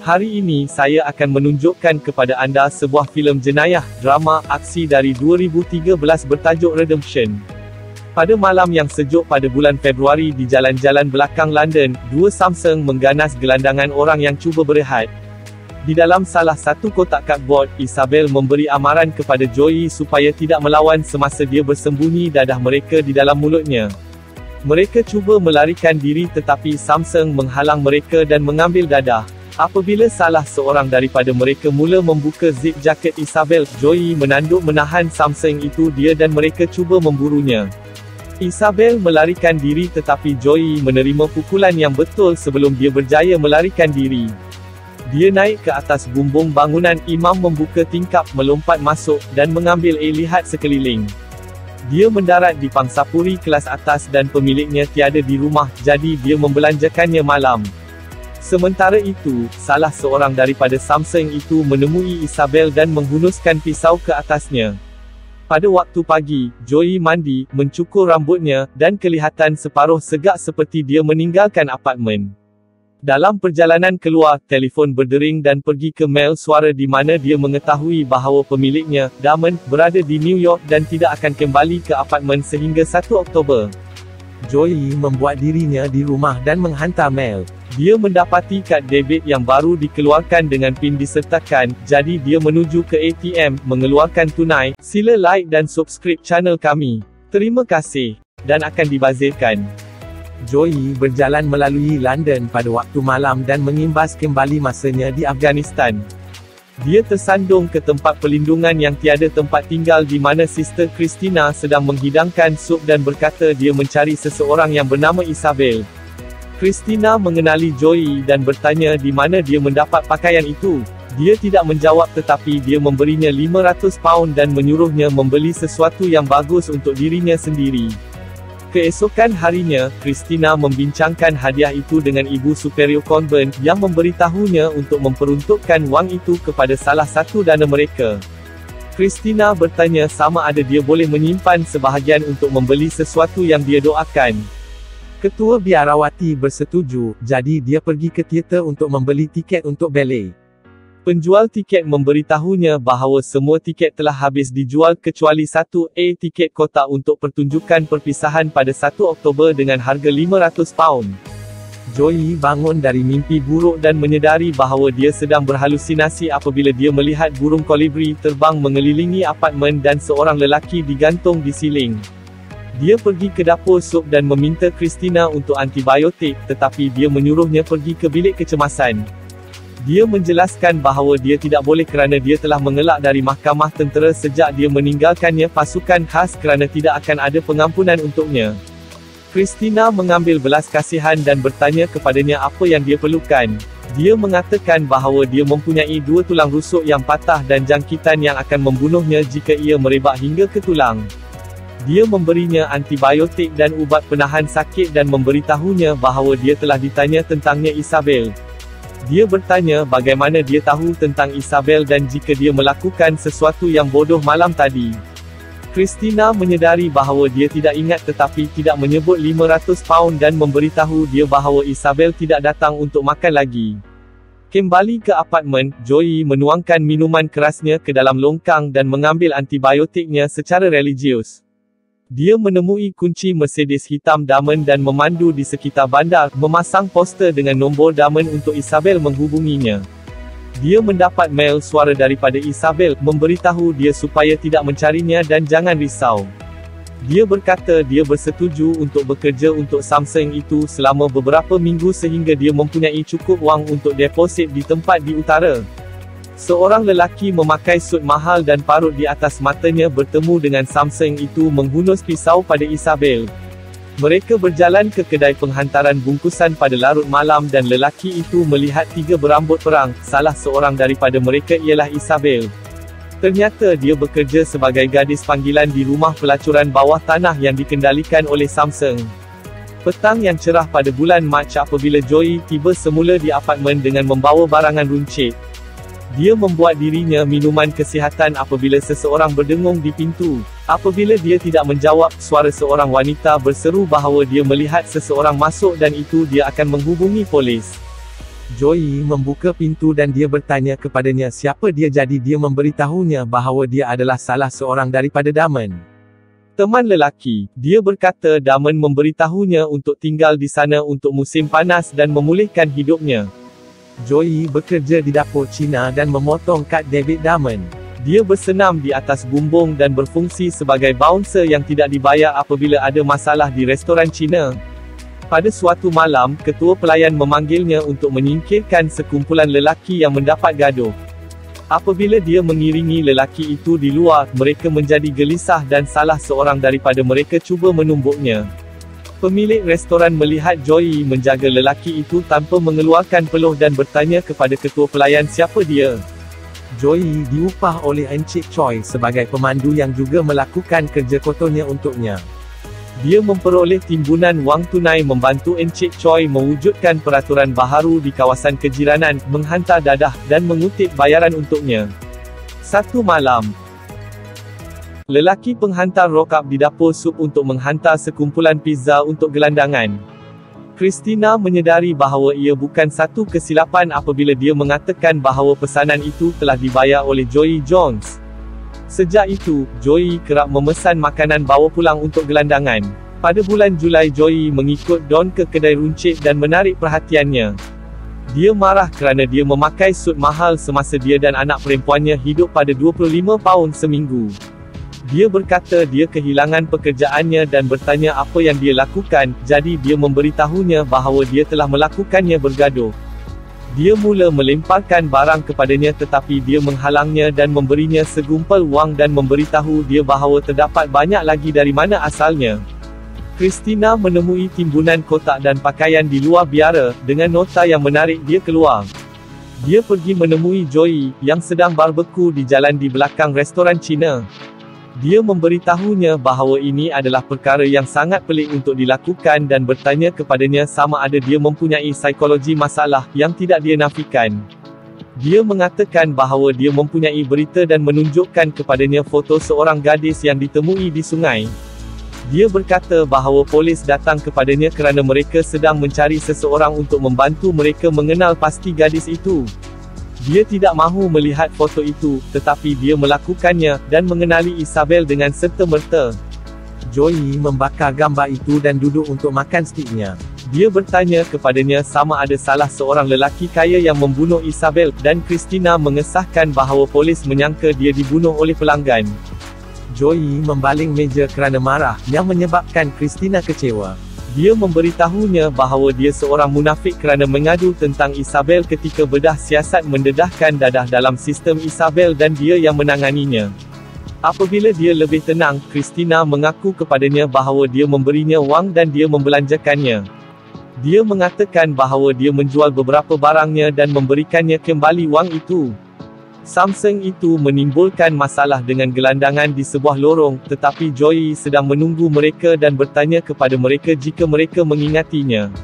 Hari ini saya akan menunjukkan kepada anda sebuah filem jenayah, drama, aksi dari 2013 bertajuk Redemption. Pada malam yang sejuk pada bulan Februari di jalan-jalan belakang London, dua Samsung mengganas gelandangan orang yang cuba berehat. Di dalam salah satu kotak kadbord, Isabel memberi amaran kepada Joey supaya tidak melawan semasa dia bersembunyi dadah mereka di dalam mulutnya. Mereka cuba melarikan diri tetapi Samsung menghalang mereka dan mengambil dadah. Apabila salah seorang daripada mereka mula membuka zip jaket Isabel, Joey menanduk menahan Samsung itu dia dan mereka cuba memburunya. Isabel melarikan diri tetapi Joey menerima pukulan yang betul sebelum dia berjaya melarikan diri. Dia naik ke atas bumbung bangunan, imam membuka tingkap, melompat masuk, dan mengambil lihat sekeliling. Dia mendarat di pangsapuri kelas atas dan pemiliknya tiada di rumah, jadi dia membelanjakannya malam. Sementara itu, salah seorang daripada Samsung itu menemui Isabel dan menghunuskan pisau ke atasnya. Pada waktu pagi, Joey mandi, mencukur rambutnya, dan kelihatan separuh segak seperti dia meninggalkan apartmen. Dalam perjalanan keluar, telefon berdering dan pergi ke mel suara di mana dia mengetahui bahawa pemiliknya, Damon, berada di New York dan tidak akan kembali ke apartmen sehingga 1 Oktober. Joey membuat dirinya di rumah dan menghantar mel. Dia mendapati kad debit yang baru dikeluarkan dengan PIN disertakan, jadi dia menuju ke ATM, mengeluarkan tunai. Sila like dan subscribe channel kami. Terima kasih. Dan akan dibazirkan. Joey berjalan melalui London pada waktu malam dan mengimbas kembali masanya di Afghanistan. Dia tersandung ke tempat pelindungan yang tiada tempat tinggal di mana Sister Christina sedang menghidangkan sup dan berkata dia mencari seseorang yang bernama Isabel. Christina mengenali Joey dan bertanya di mana dia mendapat pakaian itu. Dia tidak menjawab tetapi dia memberinya £500 dan menyuruhnya membeli sesuatu yang bagus untuk dirinya sendiri. Keesokan harinya, Christina membincangkan hadiah itu dengan ibu superior konvent, yang memberitahunya untuk memperuntukkan wang itu kepada salah satu dana mereka. Christina bertanya sama ada dia boleh menyimpan sebahagian untuk membeli sesuatu yang dia doakan. Ketua biarawati bersetuju, jadi dia pergi ke teater untuk membeli tiket untuk ballet. Penjual tiket memberitahunya bahawa semua tiket telah habis dijual kecuali satu tiket kotak untuk pertunjukan perpisahan pada 1 Oktober dengan harga £500. Joey bangun dari mimpi buruk dan menyedari bahawa dia sedang berhalusinasi apabila dia melihat burung kolibri terbang mengelilingi apartmen dan seorang lelaki digantung di siling. Dia pergi ke dapur sup dan meminta Christina untuk antibiotik, tetapi dia menyuruhnya pergi ke bilik kecemasan. Dia menjelaskan bahawa dia tidak boleh kerana dia telah mengelak dari mahkamah tentera sejak dia meninggalkannya pasukan khas kerana tidak akan ada pengampunan untuknya. Christina mengambil belas kasihan dan bertanya kepadanya apa yang dia perlukan. Dia mengatakan bahawa dia mempunyai 2 tulang rusuk yang patah dan jangkitan yang akan membunuhnya jika ia merebak hingga ke tulang. Dia memberinya antibiotik dan ubat penahan sakit dan memberitahunya bahawa dia telah ditanya tentangnya Isabel. Dia bertanya bagaimana dia tahu tentang Isabel dan jika dia melakukan sesuatu yang bodoh malam tadi. Christina menyedari bahawa dia tidak ingat tetapi tidak menyebut £500 dan memberitahu dia bahawa Isabel tidak datang untuk makan lagi. Kembali ke apartmen, Joey menuangkan minuman kerasnya ke dalam longkang dan mengambil antibiotiknya secara religius. Dia menemui kunci Mercedes hitam Damon dan memandu di sekitar bandar, memasang poster dengan nombor Damon untuk Isabel menghubunginya. Dia mendapat mail suara daripada Isabel, memberitahu dia supaya tidak mencarinya dan jangan risau. Dia berkata dia bersetuju untuk bekerja untuk Samsung itu selama beberapa minggu sehingga dia mempunyai cukup wang untuk deposit di tempat di utara. Seorang lelaki memakai sut mahal dan parut di atas matanya bertemu dengan Samsung itu menghunus pisau pada Isabel. Mereka berjalan ke kedai penghantaran bungkusan pada larut malam dan lelaki itu melihat 3 berambut perang, salah seorang daripada mereka ialah Isabel. Ternyata dia bekerja sebagai gadis panggilan di rumah pelacuran bawah tanah yang dikendalikan oleh Samsung. Petang yang cerah pada bulan Mac apabila Joey tiba semula di apartmen dengan membawa barangan runcit. Dia membuat dirinya minuman kesihatan apabila seseorang berdengung di pintu. Apabila dia tidak menjawab, suara seorang wanita berseru bahawa dia melihat seseorang masuk dan itu dia akan menghubungi polis. Joey membuka pintu dan dia bertanya kepadanya siapa dia, jadi dia memberitahunya bahawa dia adalah salah seorang daripada Damon. Teman lelaki, dia berkata Damon memberitahunya untuk tinggal di sana untuk musim panas dan memulihkan hidupnya. Joey bekerja di dapur Cina dan memotong kad debit Damon. Dia bersenam di atas bumbung dan berfungsi sebagai bouncer yang tidak dibayar apabila ada masalah di restoran Cina. Pada suatu malam, ketua pelayan memanggilnya untuk menyingkirkan sekumpulan lelaki yang mendapat gaduh. Apabila dia mengiringi lelaki itu di luar, mereka menjadi gelisah dan salah seorang daripada mereka cuba menumbuknya. Pemilik restoran melihat Joey menjaga lelaki itu tanpa mengeluarkan peluh dan bertanya kepada ketua pelayan siapa dia. Joey diupah oleh Encik Choi sebagai pemandu yang juga melakukan kerja kotornya untuknya. Dia memperoleh timbunan wang tunai membantu Encik Choi mewujudkan peraturan baharu di kawasan kejiranan, menghantar dadah, dan mengutip bayaran untuknya. Satu malam, lelaki penghantar rock up di dapur sup untuk menghantar sekumpulan pizza untuk gelandangan. Christina menyedari bahawa ia bukan satu kesilapan apabila dia mengatakan bahawa pesanan itu telah dibayar oleh Joey Jones. Sejak itu, Joey kerap memesan makanan bawa pulang untuk gelandangan. Pada bulan Julai, Joey mengikut Don ke kedai runcit dan menarik perhatiannya. Dia marah kerana dia memakai sut mahal semasa dia dan anak perempuannya hidup pada 25 paun seminggu. Dia berkata dia kehilangan pekerjaannya dan bertanya apa yang dia lakukan, jadi dia memberitahunya bahawa dia telah melakukannya bergaduh. Dia mula melemparkan barang kepadanya tetapi dia menghalangnya dan memberinya segumpal wang dan memberitahu dia bahawa terdapat banyak lagi dari mana asalnya. Christina menemui timbunan kotak dan pakaian di luar biara, dengan nota yang menarik dia keluar. Dia pergi menemui Joey, yang sedang barbeku di jalan di belakang restoran Cina. Dia memberitahunya bahawa ini adalah perkara yang sangat pelik untuk dilakukan dan bertanya kepadanya sama ada dia mempunyai psikologi masalah, yang tidak dia nafikan. Dia mengatakan bahawa dia mempunyai berita dan menunjukkan kepadanya foto seorang gadis yang ditemui di sungai. Dia berkata bahawa polis datang kepadanya kerana mereka sedang mencari seseorang untuk membantu mereka mengenal pasti gadis itu. Dia tidak mahu melihat foto itu, tetapi dia melakukannya, dan mengenali Isabel dengan serta-merta. Joey membakar gambar itu dan duduk untuk makan stiknya. Dia bertanya kepadanya sama ada salah seorang lelaki kaya yang membunuh Isabel, dan Christina mengesahkan bahawa polis menyangka dia dibunuh oleh pelanggan. Joey membaling meja kerana marah, yang menyebabkan Christina kecewa. Dia memberitahunya bahawa dia seorang munafik kerana mengadu tentang Isabel ketika bedah siasat mendedahkan dadah dalam sistem Isabel dan dia yang menanganinya. Apabila dia lebih tenang, Christina mengaku kepadanya bahawa dia memberinya wang dan dia membelanjakannya. Dia mengatakan bahawa dia menjual beberapa barangnya dan memberikannya kembali wang itu. Samsung itu menimbulkan masalah dengan gelandangan di sebuah lorong, tetapi Joey sedang menunggu mereka dan bertanya kepada mereka jika mereka mengingatinya.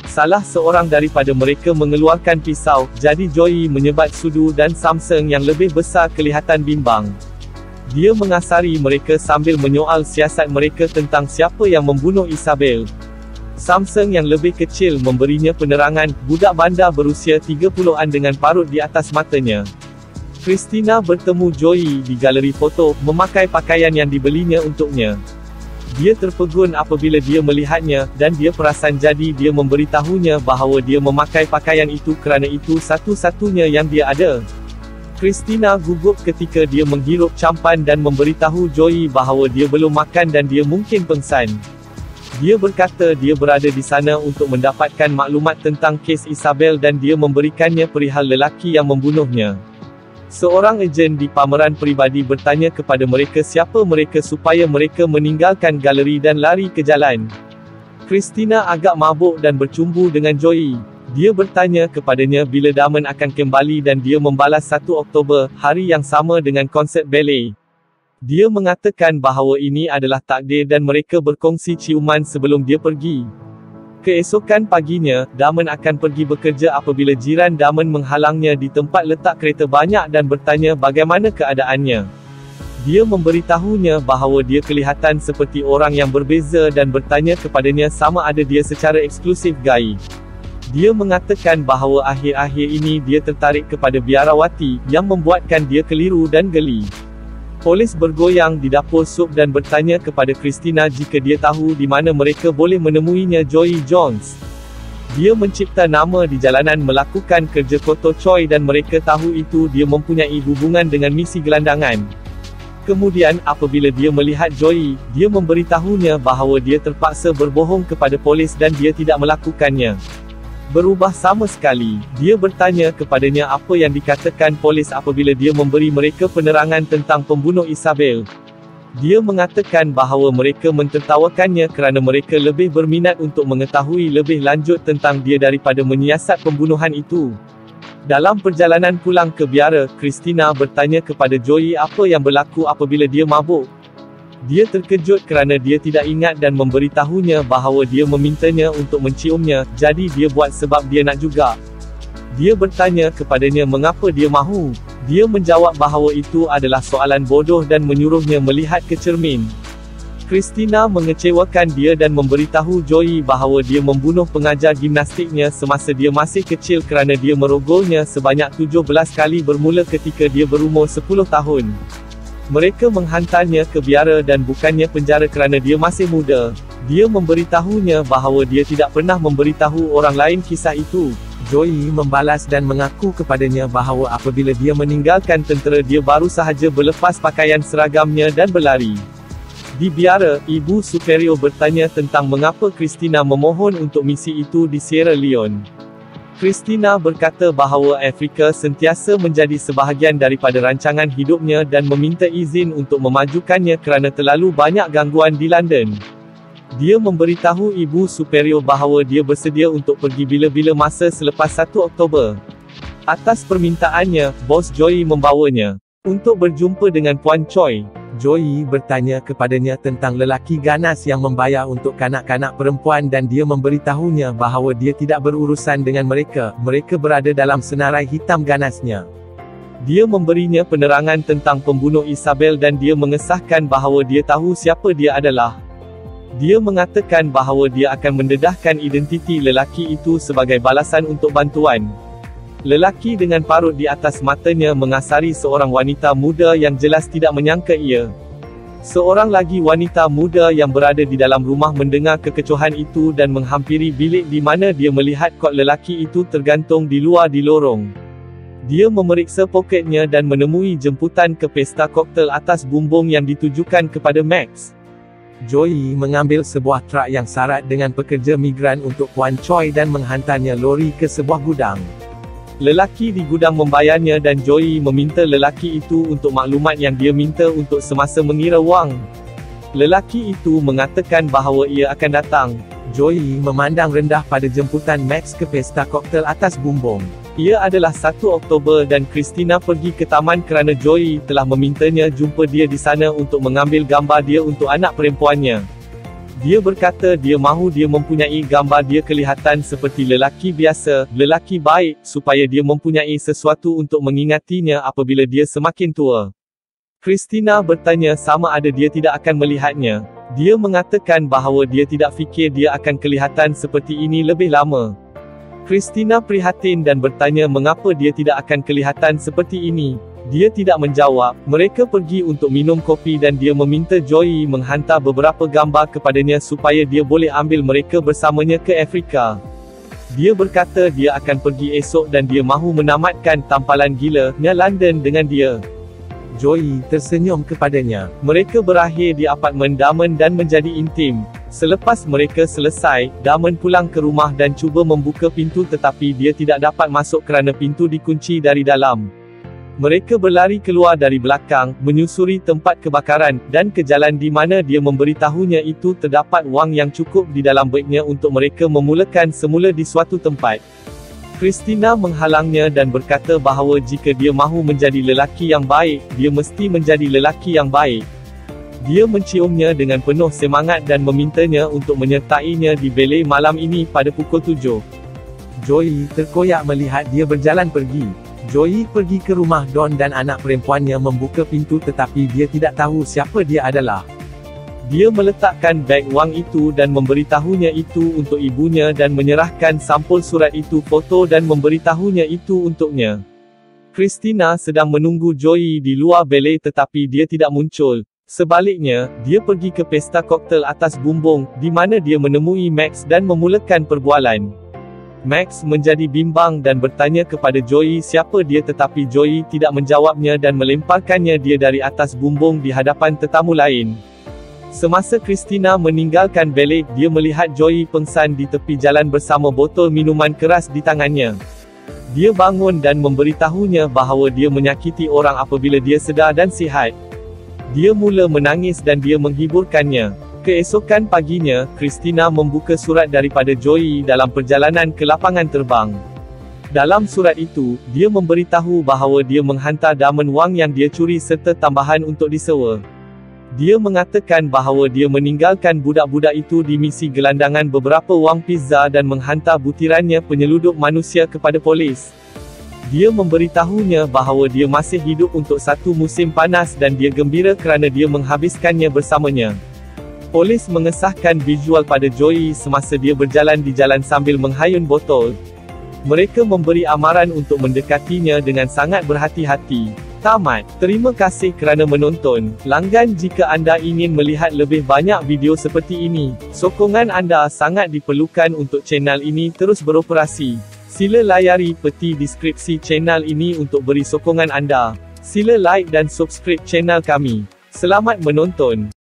Salah seorang daripada mereka mengeluarkan pisau, jadi Joey menyebat sudu dan Samsung yang lebih besar kelihatan bimbang. Dia mengasari mereka sambil menyoal siasat mereka tentang siapa yang membunuh Isabel. Samsung yang lebih kecil memberinya penerangan, budak bandar berusia 30-an dengan parut di atas matanya. Christina bertemu Joey di galeri foto, memakai pakaian yang dibelinya untuknya. Dia terpegun apabila dia melihatnya, dan dia perasan jadi dia memberitahunya bahawa dia memakai pakaian itu kerana itu satu-satunya yang dia ada. Christina gugup ketika dia menghirup campan dan memberitahu Joey bahawa dia belum makan dan dia mungkin pengsan. Dia berkata dia berada di sana untuk mendapatkan maklumat tentang kes Isabel dan dia memberikannya perihal lelaki yang membunuhnya. Seorang ejen di pameran peribadi bertanya kepada mereka siapa mereka supaya mereka meninggalkan galeri dan lari ke jalan. Christina agak mabuk dan bercumbu dengan Joey. Dia bertanya kepadanya bila Damon akan kembali dan dia membalas 1 Oktober, hari yang sama dengan konsert ballet. Dia mengatakan bahawa ini adalah takdir dan mereka berkongsi ciuman sebelum dia pergi. Keesokan paginya, Damon akan pergi bekerja apabila jiran Damon menghalangnya di tempat letak kereta banyak dan bertanya bagaimana keadaannya. Dia memberitahunya bahawa dia kelihatan seperti orang yang berbeza dan bertanya kepadanya sama ada dia secara eksklusif gay. Dia mengatakan bahawa akhir-akhir ini dia tertarik kepada biarawati, yang membuatkan dia keliru dan geli. Polis bergoyang di dapur sup dan bertanya kepada Christina jika dia tahu di mana mereka boleh menemuinya Joey Jones. Dia mencipta nama di jalanan melakukan kerja kotor Choi dan mereka tahu itu dia mempunyai hubungan dengan misi gelandangan. Kemudian, apabila dia melihat Joey, dia memberitahunya bahawa dia terpaksa berbohong kepada polis dan dia tidak melakukannya. Berubah sama sekali, dia bertanya kepadanya apa yang dikatakan polis apabila dia memberi mereka penerangan tentang pembunuh Isabel. Dia mengatakan bahawa mereka mentertawakannya kerana mereka lebih berminat untuk mengetahui lebih lanjut tentang dia daripada menyiasat pembunuhan itu. Dalam perjalanan pulang ke biara, Christina bertanya kepada Joey apa yang berlaku apabila dia mabuk. Dia terkejut kerana dia tidak ingat dan memberitahunya bahawa dia memintanya untuk menciumnya, jadi dia buat sebab dia nak juga. Dia bertanya kepadanya mengapa dia mahu. Dia menjawab bahawa itu adalah soalan bodoh dan menyuruhnya melihat ke cermin. Christina mengecewakan dia dan memberitahu Joey bahawa dia membunuh pengajar gimnastiknya semasa dia masih kecil kerana dia merogolnya sebanyak 17 kali bermula ketika dia berumur 10 tahun. Mereka menghantarnya ke biara dan bukannya penjara kerana dia masih muda. Dia memberitahunya bahawa dia tidak pernah memberitahu orang lain kisah itu. Joey membalas dan mengaku kepadanya bahawa apabila dia meninggalkan tentera dia baru sahaja berlepas pakaian seragamnya dan berlari. Di biara, Ibu Superior bertanya tentang mengapa Christina memohon untuk misi itu di Sierra Leone. Christina berkata bahawa Afrika sentiasa menjadi sebahagian daripada rancangan hidupnya dan meminta izin untuk memajukannya kerana terlalu banyak gangguan di London. Dia memberitahu Ibu Superior bahawa dia bersedia untuk pergi bila-bila masa selepas 1 Oktober. Atas permintaannya, bos Joey membawanya untuk berjumpa dengan Puan Choi. Joey bertanya kepadanya tentang lelaki ganas yang membayar untuk kanak-kanak perempuan dan dia memberitahunya bahawa dia tidak berurusan dengan mereka. Mereka berada dalam senarai hitam ganasnya. Dia memberinya penerangan tentang pembunuh Isabel dan dia mengesahkan bahawa dia tahu siapa dia adalah. Dia mengatakan bahawa dia akan mendedahkan identiti lelaki itu sebagai balasan untuk bantuan. Lelaki dengan parut di atas matanya mengasari seorang wanita muda yang jelas tidak menyangka ia. Seorang lagi wanita muda yang berada di dalam rumah mendengar kekecohan itu dan menghampiri bilik di mana dia melihat kot lelaki itu tergantung di luar di lorong. Dia memeriksa poketnya dan menemui jemputan ke pesta koktel atas bumbung yang ditujukan kepada Max. Joey mengambil sebuah truk yang syarat dengan pekerja migran untuk Puan Choi dan menghantarnya lori ke sebuah gudang. Lelaki di gudang membayarnya dan Joey meminta lelaki itu untuk maklumat yang dia minta untuk semasa mengira wang. Lelaki itu mengatakan bahawa ia akan datang. Joey memandang rendah pada jemputan Max ke pesta koktel atas bumbung. Ia adalah 1 Oktober dan Christina pergi ke taman kerana Joey telah memintanya jumpa dia di sana untuk mengambil gambar dia untuk anak perempuannya. Dia berkata dia mahu dia mempunyai gambar dia kelihatan seperti lelaki biasa, lelaki baik, supaya dia mempunyai sesuatu untuk mengingatinya apabila dia semakin tua. Christina bertanya sama ada dia tidak akan melihatnya. Dia mengatakan bahawa dia tidak fikir dia akan kelihatan seperti ini lebih lama. Christina prihatin dan bertanya mengapa dia tidak akan kelihatan seperti ini. Dia tidak menjawab. Mereka pergi untuk minum kopi dan dia meminta Joey menghantar beberapa gambar kepadanya supaya dia boleh ambil mereka bersamanya ke Afrika. Dia berkata dia akan pergi esok dan dia mahu menamatkan tampalan gila-nya London dengan dia. Joey tersenyum kepadanya. Mereka berakhir di apartmen Damon dan menjadi intim. Selepas mereka selesai, Damon pulang ke rumah dan cuba membuka pintu tetapi dia tidak dapat masuk kerana pintu dikunci dari dalam. Mereka berlari keluar dari belakang, menyusuri tempat kebakaran, dan ke jalan di mana dia memberitahunya itu terdapat wang yang cukup di dalam begnya untuk mereka memulakan semula di suatu tempat. Christina menghalangnya dan berkata bahawa jika dia mahu menjadi lelaki yang baik, dia mesti menjadi lelaki yang baik. Dia menciumnya dengan penuh semangat dan memintanya untuk menyertainya di ballet malam ini pada pukul 7. Joey terkoyak melihat dia berjalan pergi. Joey pergi ke rumah Don dan anak perempuannya membuka pintu tetapi dia tidak tahu siapa dia adalah. Dia meletakkan beg wang itu dan memberitahunya itu untuk ibunya dan menyerahkan sampul surat itu foto dan memberitahunya itu untuknya. Christina sedang menunggu Joey di luar balai tetapi dia tidak muncul. Sebaliknya, dia pergi ke pesta koktel atas bumbung, di mana dia menemui Max dan memulakan perbualan. Max menjadi bimbang dan bertanya kepada Joey siapa dia tetapi Joey tidak menjawabnya dan melemparkannya dia dari atas bumbung di hadapan tetamu lain. Semasa Christina meninggalkan balai, dia melihat Joey pengsan di tepi jalan bersama botol minuman keras di tangannya. Dia bangun dan memberitahunya bahawa dia menyakiti orang apabila dia sedar dan sihat. Dia mula menangis dan dia menghiburkannya. Keesokan paginya, Christina membuka surat daripada Joey dalam perjalanan ke lapangan terbang. Dalam surat itu, dia memberitahu bahawa dia menghantar damen wang yang dia curi serta tambahan untuk disewa. Dia mengatakan bahawa dia meninggalkan budak-budak itu di misi gelandangan beberapa wang pizza dan menghantar butirannya penyeludup manusia kepada polis. Dia memberitahunya bahawa dia masih hidup untuk satu musim panas dan dia gembira kerana dia menghabiskannya bersamanya. Polis mengesahkan visual pada Joey semasa dia berjalan di jalan sambil menghayun botol. Mereka memberi amaran untuk mendekatinya dengan sangat berhati-hati. Tamat. Terima kasih kerana menonton. Langgan jika anda ingin melihat lebih banyak video seperti ini. Sokongan anda sangat diperlukan untuk channel ini terus beroperasi. Sila layari peti deskripsi channel ini untuk beri sokongan anda. Sila like dan subscribe channel kami. Selamat menonton.